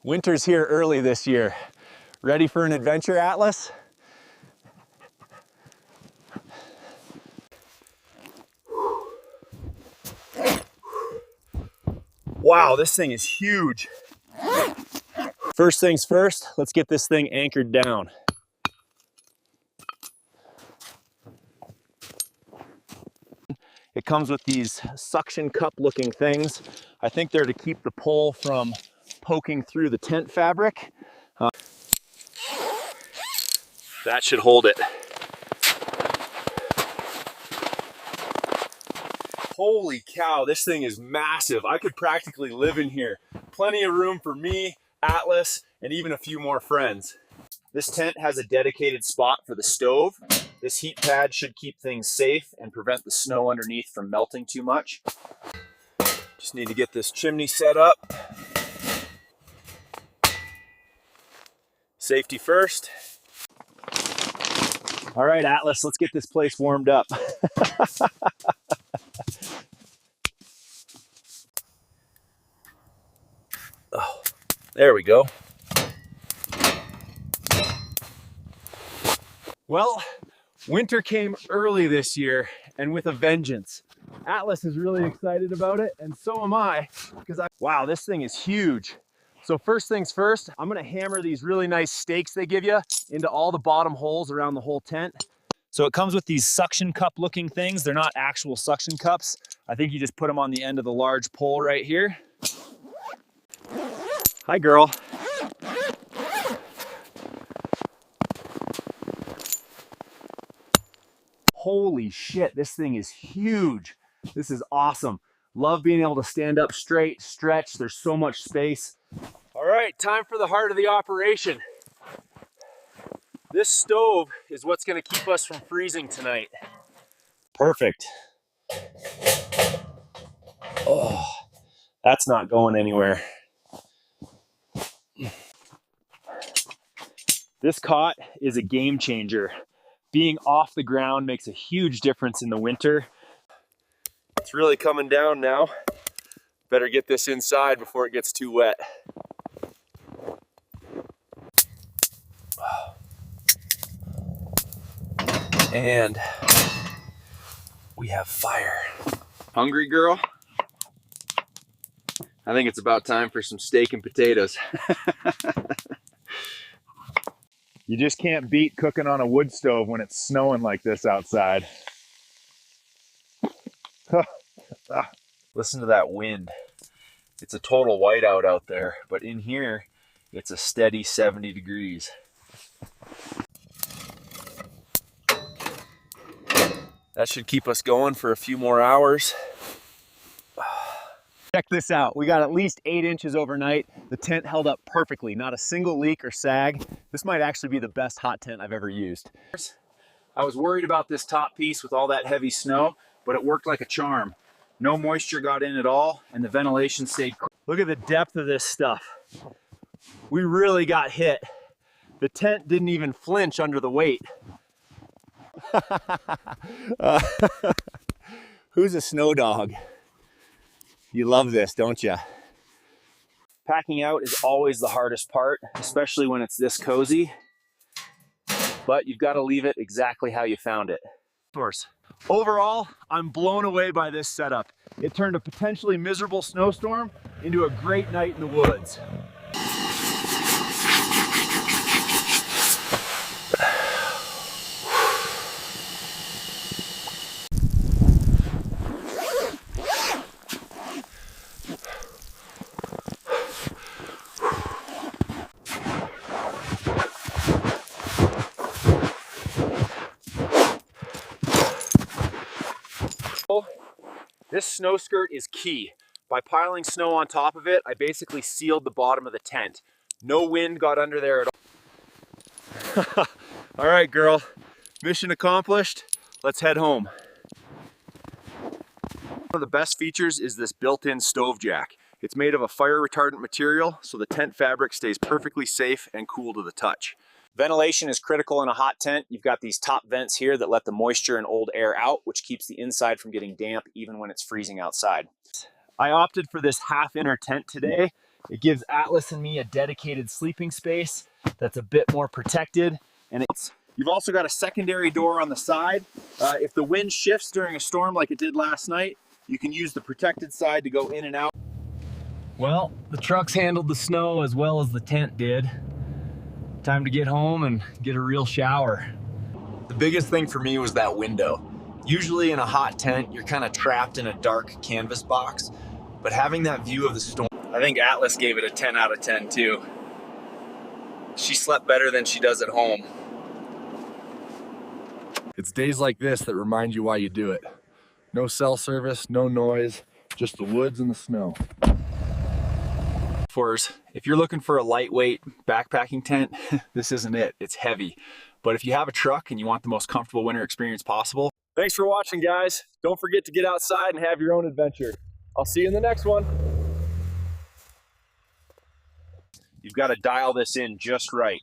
Winter's here early this year. Ready for an adventure, Atlas? Wow, this thing is huge. First things first, let's get this thing anchored down. It comes with these suction cup looking things. I think they're to keep the pole from poking through the tent fabric. That should hold it. Holy cow, this thing is massive. I could practically live in here. Plenty of room for me, Atlas, and even a few more friends. This tent has a dedicated spot for the stove. This heat pad should keep things safe and prevent the snow underneath from melting too much. Just need to get this chimney set up. Safety first. All right, Atlas, let's get this place warmed up. Oh, there we go. Well, winter came early this year and with a vengeance. Atlas is really excited about it, and so am I, because wow, this thing is huge. So first things first, I'm gonna hammer these really nice stakes they give you into all the bottom holes around the whole tent. So it comes with these suction cup looking things. They're not actual suction cups. I think you just put them on the end of the large pole right here. Hi, girl. Holy shit, this thing is huge. This is awesome. Love being able to stand up straight, stretch. There's so much space. All right, time for the heart of the operation. This stove is what's gonna keep us from freezing tonight. Perfect. Oh, that's not going anywhere. This cot is a game changer. Being off the ground makes a huge difference in the winter. It's really coming down now. Better get this inside before it gets too wet. And we have fire. Hungry, girl? I think it's about time for some steak and potatoes. You just can't beat cooking on a wood stove when it's snowing like this outside. Listen to that wind. It's a total whiteout out there, but in here, it's a steady 70 degrees. That should keep us going for a few more hours. Check this out. We got at least 8 inches overnight. The tent held up perfectly, not a single leak or sag. This might actually be the best hot tent I've ever used. I was worried about this top piece with all that heavy snow, but it worked like a charm. No moisture got in at all, and the ventilation stayed cool. Look at the depth of this stuff. We really got hit. The tent didn't even flinch under the weight. Who's a snow dog? You love this, don't you? Packing out is always the hardest part, especially when it's this cozy. But you've got to leave it exactly how you found it. Overall, I'm blown away by this setup. It turned a potentially miserable snowstorm into a great night in the woods. This snow skirt is key. By piling snow on top of it, I basically sealed the bottom of the tent. No wind got under there at all. All right, girl, mission accomplished. Let's head home. One of the best features is this built-in stove jack. It's made of a fire retardant material, so the tent fabric stays perfectly safe and cool to the touch. Ventilation is critical in a hot tent. You've got these top vents here that let the moisture and old air out, which keeps the inside from getting damp even when it's freezing outside. I opted for this half inner tent today It gives Atlas and me a dedicated sleeping space that's a bit more protected. And you've also got a secondary door on the side. If the wind shifts during a storm like it did last night, you can use the protected side to go in and out. Well, the trucks handled the snow as well as the tent did. Time to get home and get a real shower. The biggest thing for me was that window. Usually in a hot tent, you're kind of trapped in a dark canvas box, but having that view of the storm, I think Atlas gave it a 10 out of 10 too. She slept better than she does at home. It's days like this that remind you why you do it. No cell service, no noise, just the woods and the snow. If you're looking for a lightweight backpacking tent, this isn't it. It's heavy. But if you have a truck and you want the most comfortable winter experience possible, thanks for watching, guys. Don't forget to get outside and have your own adventure. I'll see you in the next one. You've got to dial this in just right.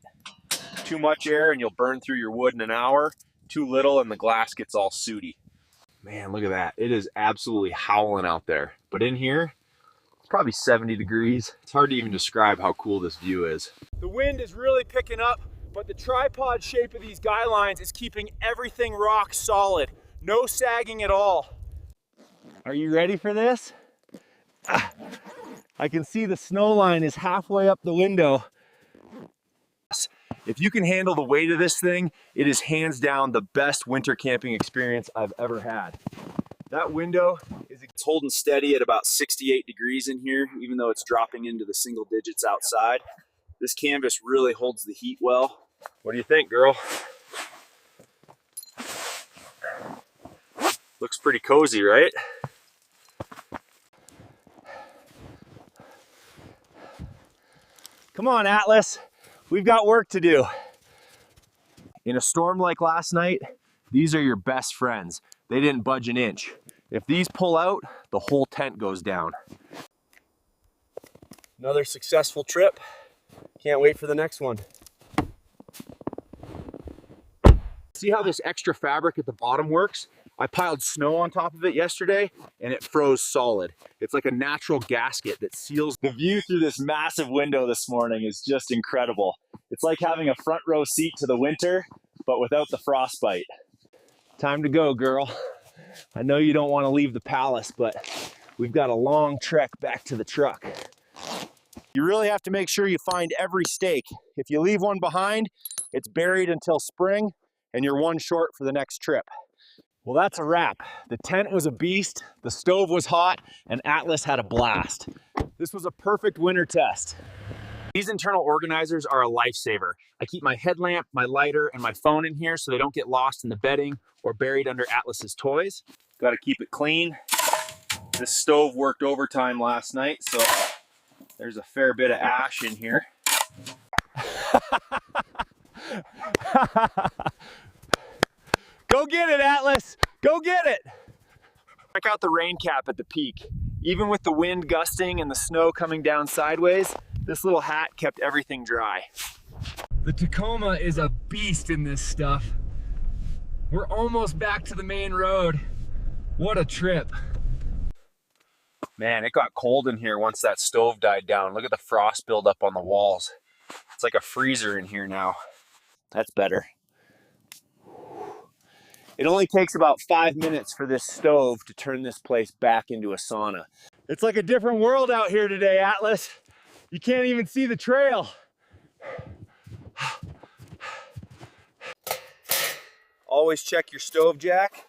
Too much air and you'll burn through your wood in an hour. Too little and the glass gets all sooty. Man, look at that. It is absolutely howling out there. But in here, it's probably 70 degrees. It's hard to even describe how cool this view is. The wind is really picking up, but the tripod shape of these guy lines is keeping everything rock solid. No sagging at all. Are you ready for this? I can see the snow line is halfway up the window. If you can handle the weight of this thing, it is hands down the best winter camping experience I've ever had. That window is holding steady at about 68 degrees in here, even though it's dropping into the single digits outside. This canvas really holds the heat well. What do you think, girl? Looks pretty cozy, right? Come on, Atlas. We've got work to do. In a storm like last night, these are your best friends. They didn't budge an inch. If these pull out, the whole tent goes down. Another successful trip. Can't wait for the next one. See how this extra fabric at the bottom works? I piled snow on top of it yesterday and it froze solid. It's like a natural gasket that seals. The view through this massive window this morning is just incredible. It's like having a front row seat to the winter, but without the frostbite. Time to go, girl. I know you don't want to leave the palace, but we've got a long trek back to the truck. You really have to make sure you find every stake. If you leave one behind, it's buried until spring and you're one short for the next trip. Well, that's a wrap. The tent was a beast, the stove was hot, and Atlas had a blast. This was a perfect winter test. These internal organizers are a lifesaver. I keep my headlamp, my lighter, and my phone in here so they don't get lost in the bedding or buried under Atlas's toys. Got to keep it clean. This stove worked overtime last night, so there's a fair bit of ash in here. Go get it, Atlas! Go get it! Check out the rain cap at the peak. Even with the wind gusting and the snow coming down sideways, this little hat kept everything dry. The Tacoma is a beast in this stuff. We're almost back to the main road. What a trip. Man, it got cold in here once that stove died down. Look at the frost buildup on the walls. It's like a freezer in here now. That's better. It only takes about 5 minutes for this stove to turn this place back into a sauna. It's like a different world out here today, Atlas. You can't even see the trail. Always check your stove jack.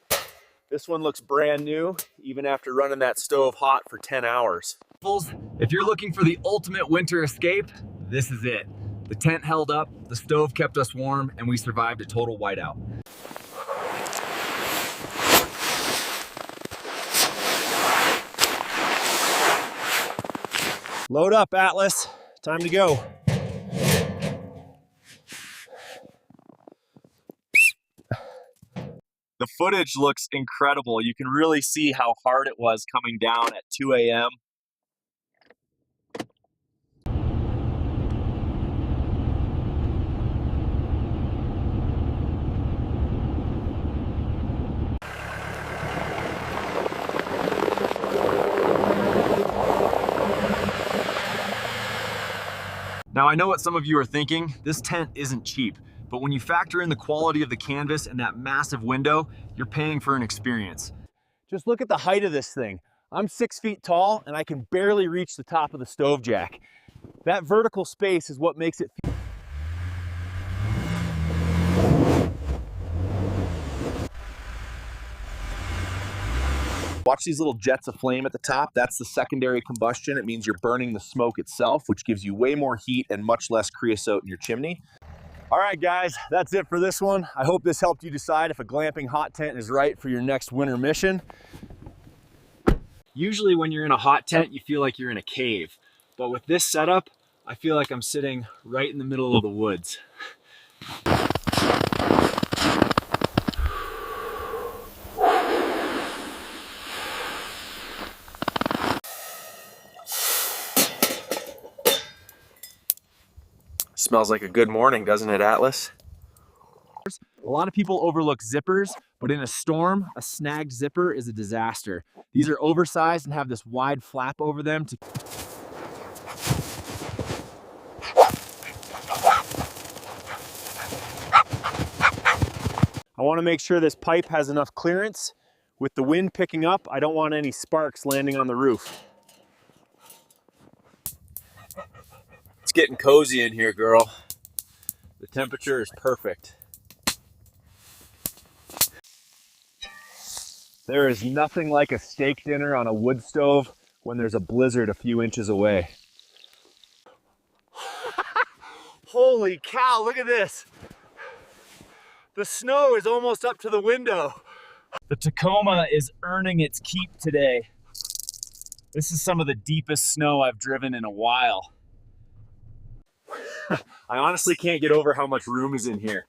This one looks brand new, even after running that stove hot for 10 hours. If you're looking for the ultimate winter escape, this is it. The tent held up, the stove kept us warm, and we survived a total whiteout. Load up, Atlas. Time to go. The footage looks incredible. You can really see how hard it was coming down at 2 a.m. Now I know what some of you are thinking, this tent isn't cheap, but when you factor in the quality of the canvas and that massive window, you're paying for an experience. Just look at the height of this thing. I'm 6 feet tall and I can barely reach the top of the stove jack. That vertical space is what makes it feel. Watch these little jets of flame at the top. That's the secondary combustion. It means you're burning the smoke itself, which gives you way more heat and much less creosote in your chimney. All right, guys, that's it for this one. I hope this helped you decide if a glamping hot tent is right for your next winter mission. Usually when you're in a hot tent, you feel like you're in a cave. But with this setup, I feel like I'm sitting right in the middle of the woods. Smells like a good morning, doesn't it, Atlas? A lot of people overlook zippers, but in a storm, a snagged zipper is a disaster. These are oversized and have this wide flap over them to I want to make sure this pipe has enough clearance. With the wind picking up, I don't want any sparks landing on the roof. It's getting cozy in here, girl. The temperature is perfect. There is nothing like a steak dinner on a wood stove when there's a blizzard a few inches away. Holy cow, look at this. The snow is almost up to the window. The Tacoma is earning its keep today. This is some of the deepest snow I've driven in a while. I honestly can't get over how much room is in here.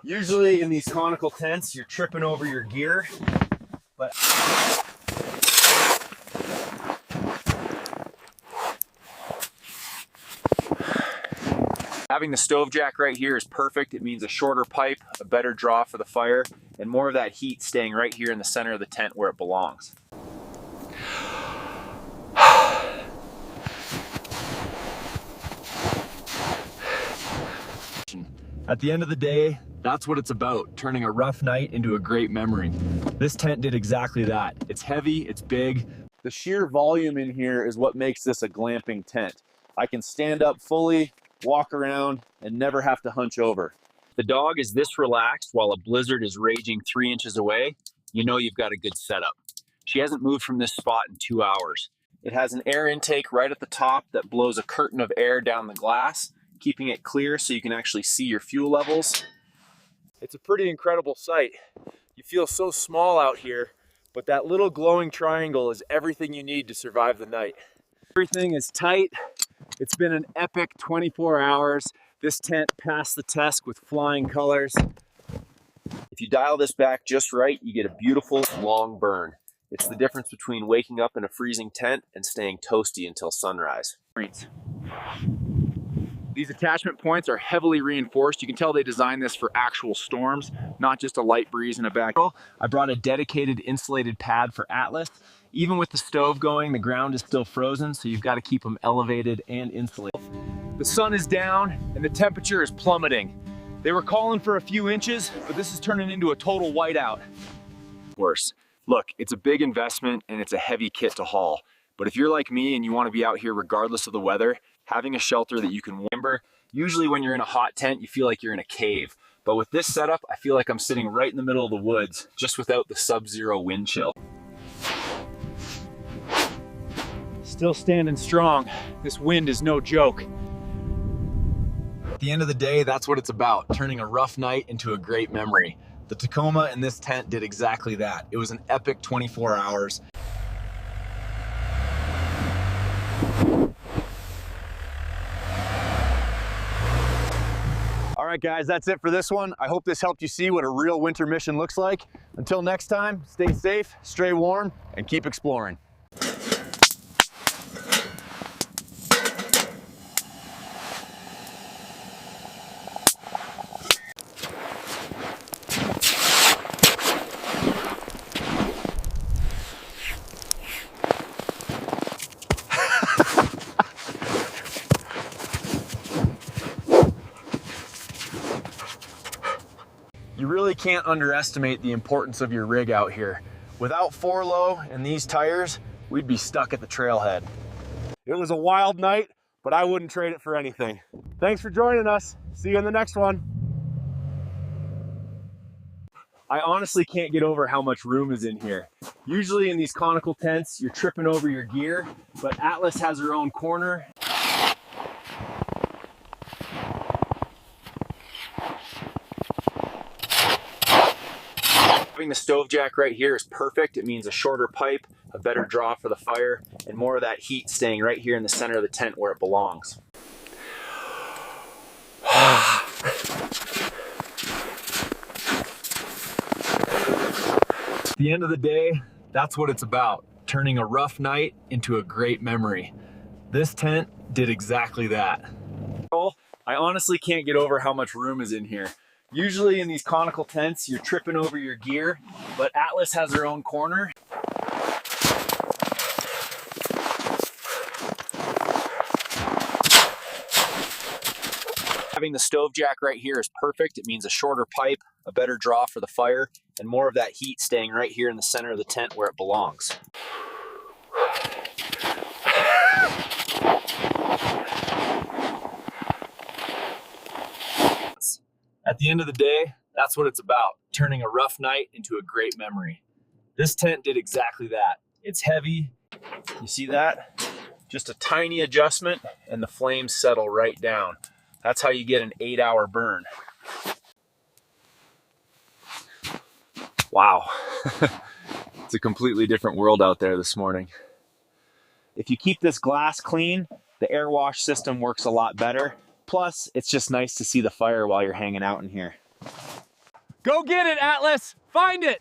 Usually in these conical tents, you're tripping over your gear, but having the stove jack right here is perfect. It means a shorter pipe, a better draw for the fire, and more of that heat staying right here in the center of the tent where it belongs. At the end of the day, that's what it's about, turning a rough night into a great memory. This tent did exactly that. It's heavy, it's big. The sheer volume in here is what makes this a glamping tent. I can stand up fully, walk around, and never have to hunch over. The dog is this relaxed while a blizzard is raging 3 inches away. You know you've got a good setup. She hasn't moved from this spot in 2 hours. It has an air intake right at the top that blows a curtain of air down the glass, keeping it clear so you can actually see your fuel levels. It's a pretty incredible sight. You feel so small out here, but that little glowing triangle is everything you need to survive the night. Everything is tight. It's been an epic 24 hours. This tent passed the test with flying colors. If you dial this back just right, you get a beautiful long burn. It's the difference between waking up in a freezing tent and staying toasty until sunrise. These attachment points are heavily reinforced. You can tell they designed this for actual storms, not just a light breeze in a back. I brought a dedicated insulated pad for Atlas. Even with the stove going, the ground is still frozen, so you've got to keep them elevated and insulated. The sun is down and the temperature is plummeting. They were calling for a few inches, but this is turning into a total whiteout. Worse. Look, it's a big investment and it's a heavy kit to haul. But if you're like me and you want to be out here regardless of the weather, having a shelter that you can remember, usually when you're in a hot tent, you feel like you're in a cave. But with this setup, I feel like I'm sitting right in the middle of the woods, just without the sub-zero wind chill. Still standing strong. This wind is no joke. At the end of the day, that's what it's about, turning a rough night into a great memory. The Tacoma in this tent did exactly that. It was an epic 24 hours. All right, guys, that's it for this one. I hope this helped you see what a real winter mission looks like. Until next time, stay safe, stay warm, and keep exploring. can't underestimate the importance of your rig out here. Without 4Low and these tires, we'd be stuck at the trailhead. It was a wild night, but I wouldn't trade it for anything. Thanks for joining us. See you in the next one. I honestly can't get over how much room is in here. Usually in these conical tents, you're tripping over your gear, but Atlas has her own corner. Having the stove jack right here is perfect. It means a shorter pipe, a better draw for the fire, and more of that heat staying right here in the center of the tent where it belongs. At the end of the day, that's what it's about, turning a rough night into a great memory. This tent did exactly that. I honestly can't get over how much room is in here. Usually in these conical tents, you're tripping over your gear, but Atlas has her own corner. Having the stove jack right here is perfect. It means a shorter pipe, a better draw for the fire, and more of that heat staying right here in the center of the tent where it belongs. At the end of the day, that's what it's about, turning a rough night into a great memory. This tent did exactly that. It's heavy. You see that? Just a tiny adjustment and the flames settle right down. That's how you get an 8-hour burn. Wow. It's a completely different world out there this morning. If you keep this glass clean, the air wash system works a lot better. Plus, it's just nice to see the fire while you're hanging out in here. Go get it, Atlas! Find it!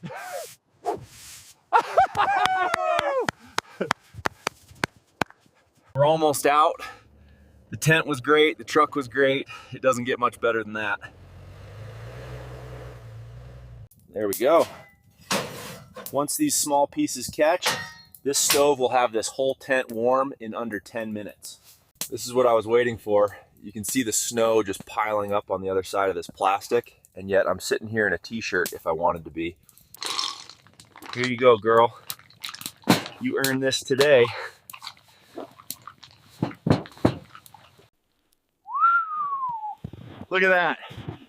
We're almost out. The tent was great, the truck was great. It doesn't get much better than that. There we go. Once these small pieces catch, this stove will have this whole tent warm in under 10 minutes. This is what I was waiting for. You can see the snow just piling up on the other side of this plastic, and yet I'm sitting here in a t-shirt if I wanted to be. Here you go, girl. You earned this today. Look at that.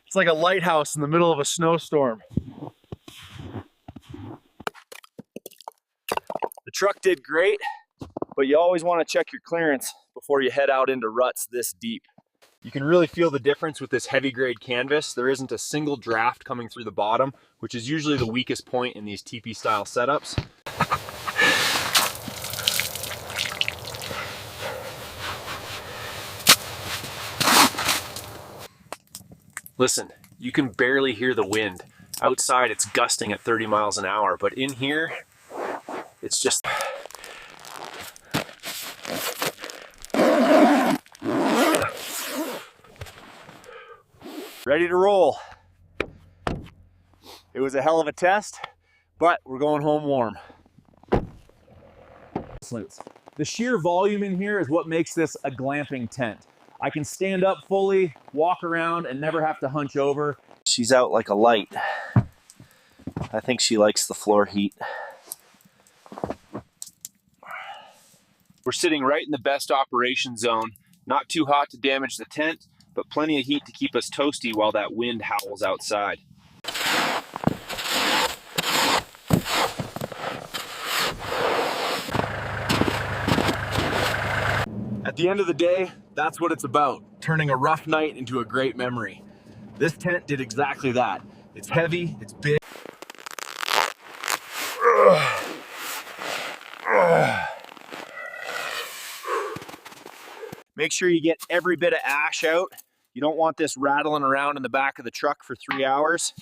It's like a lighthouse in the middle of a snowstorm. The truck did great, but you always want to check your clearance before you head out into ruts this deep. You can really feel the difference with this heavy grade canvas. There isn't a single draft coming through the bottom, which is usually the weakest point in these teepee style setups. Listen, you can barely hear the wind. Outside it's gusting at 30 miles an hour, but in here, it's just... Ready to roll. It was a hell of a test, but we're going home warm. The sheer volume in here is what makes this a glamping tent. I can stand up fully, walk around, and never have to hunch over. She's out like a light. I think she likes the floor heat. We're sitting right in the best operation zone. Not too hot to damage the tent, but plenty of heat to keep us toasty while that wind howls outside. At the end of the day, that's what it's about, turning a rough night into a great memory. This tent did exactly that. It's heavy, it's big. Make sure you get every bit of ash out. You don't want this rattling around in the back of the truck for 3 hours.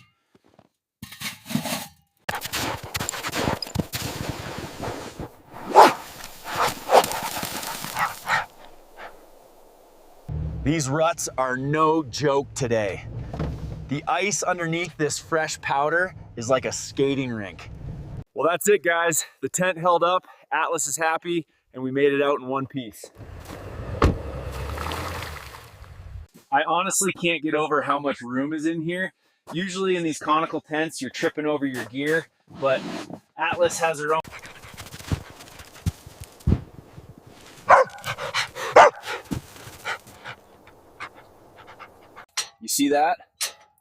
These ruts are no joke today. The ice underneath this fresh powder is like a skating rink. Well, that's it, guys. The tent held up, Atlas is happy, and we made it out in one piece. I honestly can't get over how much room is in here. Usually in these conical tents, you're tripping over your gear, but Atlas has their own. You see that?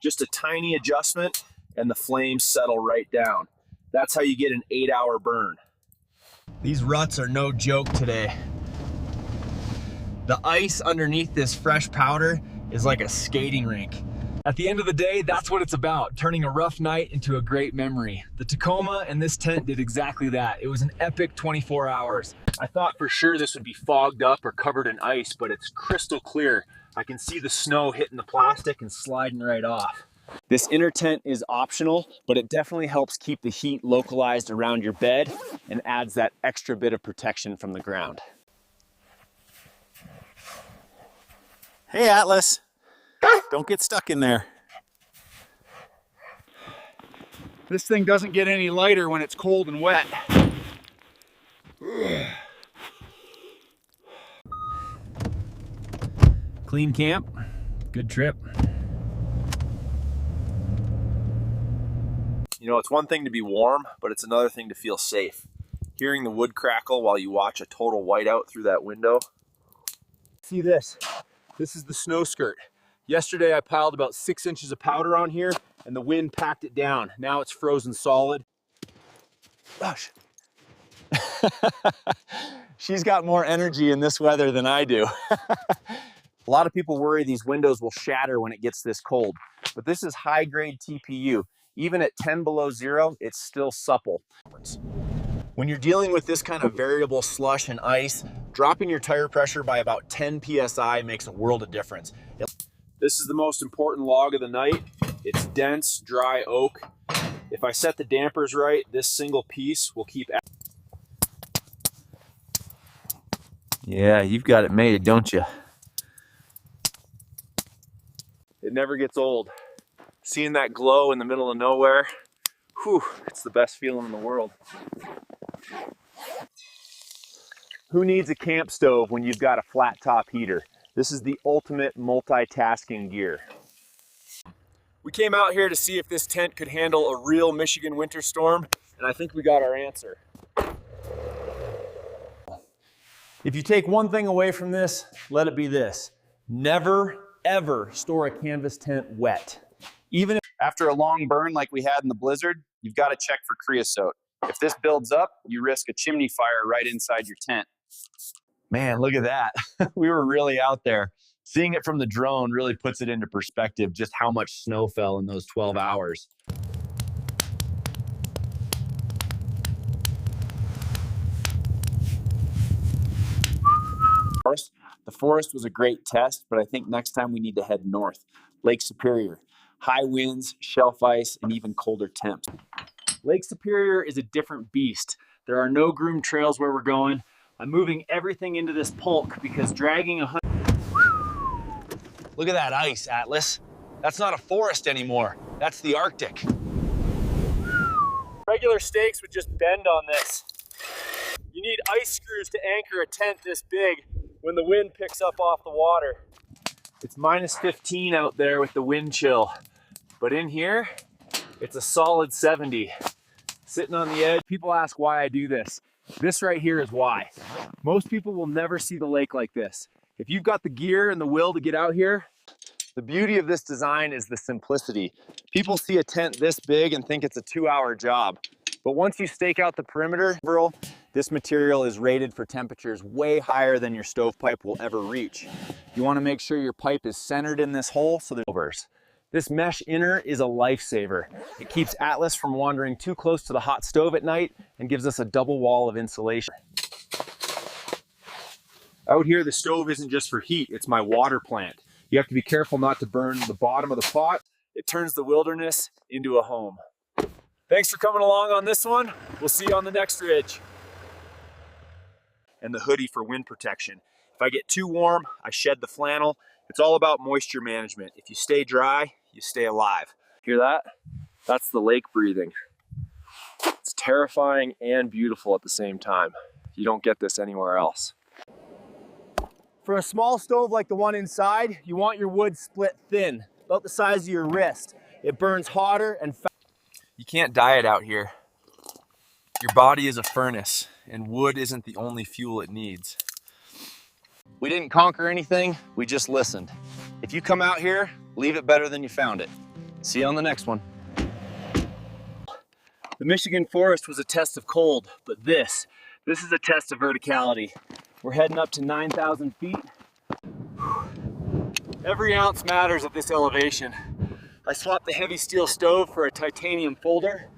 Just a tiny adjustment and the flames settle right down. That's how you get an 8-hour burn. These ruts are no joke today. The ice underneath this fresh powder is like a skating rink. At the end of the day, that's what it's about, turning a rough night into a great memory. The Tacoma and this tent did exactly that. It was an epic 24 hours. I thought for sure this would be fogged up or covered in ice, but it's crystal clear. I can see the snow hitting the plastic and sliding right off. This inner tent is optional, but it definitely helps keep the heat localized around your bed and adds that extra bit of protection from the ground. Hey Atlas, don't get stuck in there. This thing doesn't get any lighter when it's cold and wet. Clean camp, good trip. You know, it's one thing to be warm, but it's another thing to feel safe. Hearing the wood crackle while you watch a total whiteout through that window. See this? This is the snow skirt. Yesterday I piled about 6 inches of powder on here and the wind packed it down. Now it's frozen solid. Gosh. She's got more energy in this weather than I do. A lot of people worry these windows will shatter when it gets this cold, but this is high grade TPU. Even at 10 below zero, it's still supple. When you're dealing with this kind of variable slush and ice, dropping your tire pressure by about 10 PSI makes a world of difference. This is the most important log of the night. It's dense, dry oak. If I set the dampers right, this single piece will keep. Yeah, you've got it made, don't you? It never gets old. Seeing that glow in the middle of nowhere, whew, it's the best feeling in the world. Who needs a camp stove when you've got a flat top heater? This is the ultimate multitasking gear. We came out here to see if this tent could handle a real Michigan winter storm, and I think we got our answer. If you take one thing away from this, let it be this. Never, ever store a canvas tent wet. Even if After a long burn like we had in the blizzard, you've got to check for creosote. If this builds up, you risk a chimney fire right inside your tent. man, look at that. We were really out there. Seeing it from the drone really puts it into perspective just how much snow fell in those 12 hours. The forest was a great test, but I think next time we need to head north. Lake Superior. High winds, shelf ice, and even colder temps. Lake Superior is a different beast. There are no groomed trails where we're going. I'm moving everything into this pulk because dragging 100. Look at that ice, Atlas. That's not a forest anymore. That's the Arctic. Regular stakes would just bend on this. You need ice screws to anchor a tent this big when the wind picks up off the water. It's minus 15 out there with the wind chill. But in here, it's a solid 70. Sitting on the edge, people ask why I do this. This right here is why. Most people will never see the lake like this. If you've got the gear and the will to get out here, the beauty of this design is the simplicity. People see a tent this big and think it's a 2-hour job. But once you stake out the perimeter, this material is rated for temperatures way higher than your stovepipe will ever reach. You want to make sure your pipe is centered in this hole so there's overs. This mesh inner is a lifesaver. It keeps Atlas from wandering too close to the hot stove at night and gives us a double wall of insulation. Out here, the stove isn't just for heat, it's my water plant. You have to be careful not to burn the bottom of the pot. It turns the wilderness into a home. Thanks for coming along on this one. We'll see you on the next ridge. And the hoodie for wind protection. If I get too warm, I shed the flannel. It's all about moisture management. If you stay dry, you stay alive. Hear that? That's the lake breathing. It's terrifying and beautiful at the same time. You don't get this anywhere else. For a small stove like the one inside, you want your wood split thin, about the size of your wrist. It burns hotter and faster. You can't diet out here. Your body is a furnace, and wood isn't the only fuel it needs. We didn't conquer anything, we just listened. If you come out here, leave it better than you found it. See you on the next one. The Michigan forest was a test of cold, but this is a test of verticality. We're heading up to 9,000 feet. Every ounce matters at this elevation. I swapped the heavy steel stove for a titanium folder.